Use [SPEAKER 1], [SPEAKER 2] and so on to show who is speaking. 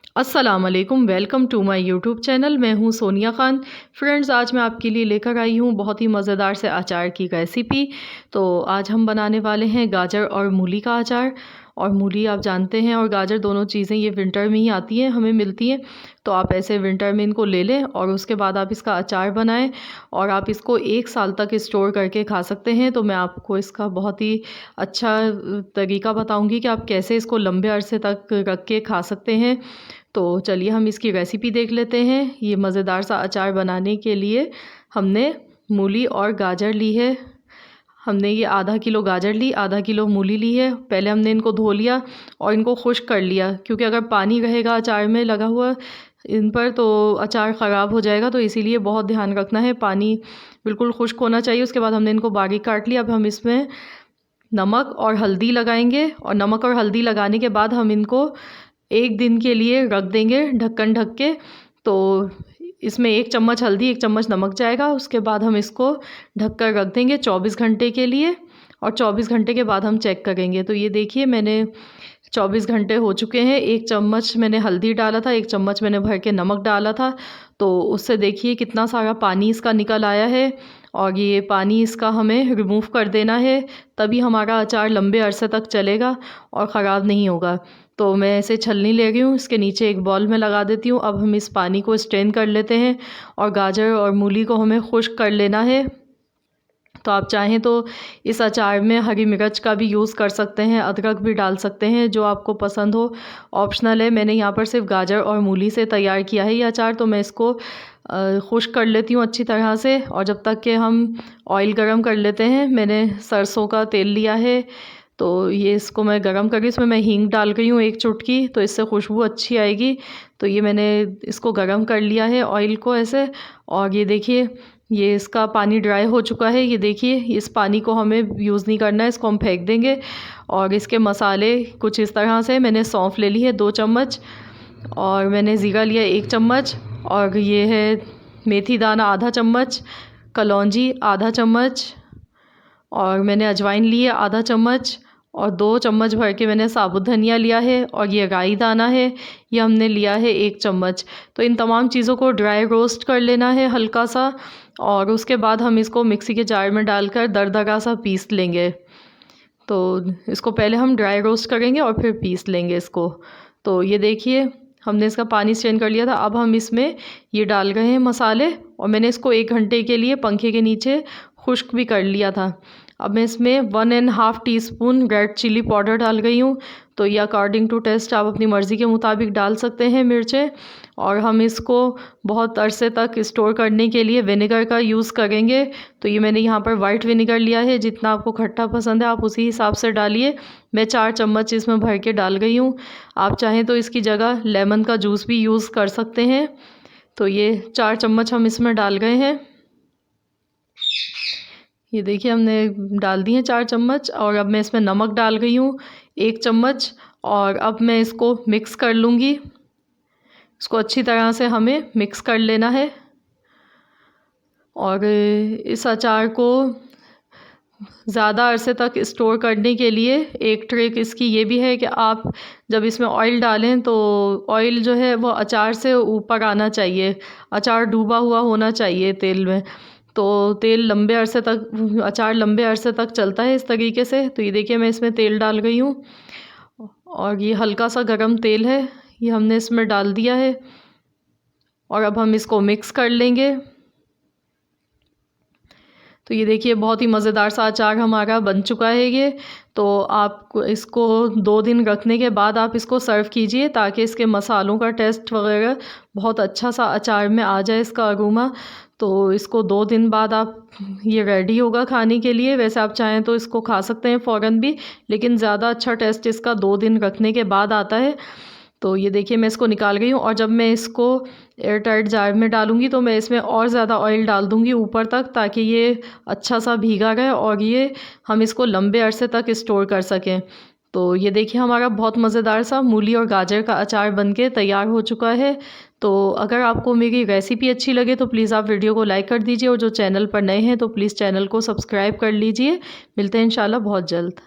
[SPEAKER 1] अस्सलाम वालेकुम, welcome to my YouTube channel. मैं हूं सोनिया ख़ान। फ्रेंड्स, आज मैं आपके लिए लेकर आई हूं बहुत ही मज़ेदार से अचार की रेसिपी। तो आज हम बनाने वाले हैं गाजर और मूली का अचार। और मूली आप जानते हैं और गाजर दोनों चीज़ें ये विंटर में ही आती हैं, हमें मिलती हैं। तो आप ऐसे विंटर में इनको ले लें और उसके बाद आप इसका अचार बनाएं और आप इसको 1 साल तक स्टोर करके खा सकते हैं। तो मैं आपको इसका बहुत ही अच्छा तरीका बताऊंगी कि आप कैसे इसको लंबे अरसे तक रख के खा सकते हैं। तो चलिए हम इसकी रेसिपी देख लेते हैं। ये मज़ेदार सा अचार बनाने के लिए हमने मूली और गाजर ली है। हमने ये आधा किलो गाजर ली, आधा किलो मूली ली है। पहले हमने इनको धो लिया और इनको खुश्क कर लिया, क्योंकि अगर पानी रहेगा अचार में लगा हुआ इन पर तो अचार ख़राब हो जाएगा। तो इसीलिए बहुत ध्यान रखना है, पानी बिल्कुल खुश्क होना चाहिए। उसके बाद हमने इनको बारीक काट लिया। अब हम इसमें नमक और हल्दी लगाएंगे और नमक और हल्दी लगाने के बाद हम इनको 1 दिन के लिए रख देंगे ढक्कन ढक के। तो इसमें 1 चम्मच हल्दी 1 चम्मच नमक जाएगा। उसके बाद हम इसको ढक कर रख देंगे 24 घंटे के लिए और 24 घंटे के बाद हम चेक करेंगे। तो ये देखिए, मैंने 24 घंटे हो चुके हैं। 1 चम्मच मैंने हल्दी डाला था, 1 चम्मच मैंने भर के नमक डाला था। तो उससे देखिए कितना सारा पानी इसका निकल आया है और ये पानी इसका हमें रिमूव कर देना है, तभी हमारा अचार लंबे अरसे तक चलेगा और ख़राब नहीं होगा। तो मैं ऐसे छलनी ले रही हूँ, इसके नीचे एक बॉल में लगा देती हूँ। अब हम इस पानी को स्ट्रेन कर लेते हैं और गाजर और मूली को हमें खुश्क कर लेना है। तो आप चाहें तो इस अचार में हरी मिर्च का भी यूज़ कर सकते हैं, अदरक भी डाल सकते हैं, जो आपको पसंद हो, ऑप्शनल है। मैंने यहाँ पर सिर्फ गाजर और मूली से तैयार किया है ये अचार। तो मैं इसको खुश्क कर लेती हूँ अच्छी तरह से। और जब तक कि हम ऑयल गरम कर लेते हैं, मैंने सरसों का तेल लिया है। तो ये इसको मैं गरम करके इसमें मैं हींग डाल रही हूँ 1 चुटकी, तो इससे खुशबू अच्छी आएगी। तो ये मैंने इसको गरम कर लिया है ऑयल को ऐसे। और ये देखिए, ये इसका पानी ड्राई हो चुका है। ये देखिए, इस पानी को हमें यूज़ नहीं करना है, इसको हम फेंक देंगे। और इसके मसाले कुछ इस तरह से, मैंने सौंफ ले ली है 2 चम्मच और मैंने ज़ीरा लिया 1 चम्मच और ये है मेथी दाना आधा चम्मच, कलौंजी आधा चम्मच और मैंने अजवाइन ली है आधा चम्मच और 2 चम्मच भर के मैंने साबुत धनिया लिया है और ये राई दाना है, ये हमने लिया है 1 चम्मच। तो इन तमाम चीज़ों को ड्राई रोस्ट कर लेना है हल्का सा और उसके बाद हम इसको मिक्सी के जार में डालकर दरदरा सा पीस लेंगे। तो इसको पहले हम ड्राई रोस्ट करेंगे और फिर पीस लेंगे इसको। तो ये देखिए, हमने इसका पानी स्ट्रेन कर लिया था। अब हम इसमें ये डाल रहे हैं मसाले और मैंने इसको 1 घंटे के लिए पंखे के नीचे खुश्क भी कर लिया था। अब मैं इसमें 1½ टीस्पून रेड चिली पाउडर डाल गई हूँ। तो ये अकॉर्डिंग टू टेस्ट आप अपनी मर्ज़ी के मुताबिक डाल सकते हैं मिर्चें। और हम इसको बहुत अरसे तक स्टोर करने के लिए विनेगर का यूज़ करेंगे। तो ये मैंने यहाँ पर वाइट विनेगर लिया है, जितना आपको खट्टा पसंद है आप उसी हिसाब से डालिए। मैं 4 चम्मच इसमें भर के डाल गई हूँ। आप चाहें तो इसकी जगह लेमन का जूस भी यूज़ कर सकते हैं। तो ये 4 चम्मच हम इसमें डाल गए हैं। ये देखिए, हमने डाल दिए 4 चम्मच और अब मैं इसमें नमक डाल गई हूँ 1 चम्मच और अब मैं इसको मिक्स कर लूँगी। इसको अच्छी तरह से हमें मिक्स कर लेना है। और इस अचार को ज़्यादा अरसे तक स्टोर करने के लिए एक ट्रिक इसकी ये भी है कि आप जब इसमें ऑयल डालें तो ऑयल जो है वो अचार से ऊपर आना चाहिए, अचार डूबा हुआ होना चाहिए तेल में। तो तेल लंबे अरसे तक, अचार लंबे अरसे तक चलता है इस तरीके से। तो ये देखिए, मैं इसमें तेल डाल गई हूँ और ये हल्का सा गरम तेल है, ये हमने इसमें डाल दिया है और अब हम इसको मिक्स कर लेंगे। तो ये देखिए, बहुत ही मज़ेदार सा अचार हमारा बन चुका है ये। तो आप इसको 2 दिन रखने के बाद आप इसको सर्व कीजिए, ताकि इसके मसालों का टेस्ट वगैरह बहुत अच्छा सा अचार में आ जाए, इसका अरोमा। तो इसको 2 दिन बाद आप, ये रेडी होगा खाने के लिए। वैसे आप चाहें तो इसको खा सकते हैं फ़ौरन भी, लेकिन ज़्यादा अच्छा टेस्ट इसका 2 दिन रखने के बाद आता है। तो ये देखिए, मैं इसको निकाल गई हूँ और जब मैं इसको एयर टाइट जार में डालूँगी तो मैं इसमें और ज़्यादा ऑयल डाल दूँगी ऊपर तक, ताकि ये अच्छा सा भीगा रहे और ये हम इसको लंबे अरसे तक स्टोर कर सकें। तो ये देखिए, हमारा बहुत मज़ेदार सा मूली और गाजर का अचार बनके तैयार हो चुका है। तो अगर आपको मेरी रेसिपी अच्छी लगे तो प्लीज़ आप वीडियो को लाइक कर दीजिए और जो चैनल पर नए हैं तो प्लीज़ चैनल को सब्सक्राइब कर लीजिए। मिलते हैं इंशाल्लाह बहुत जल्द।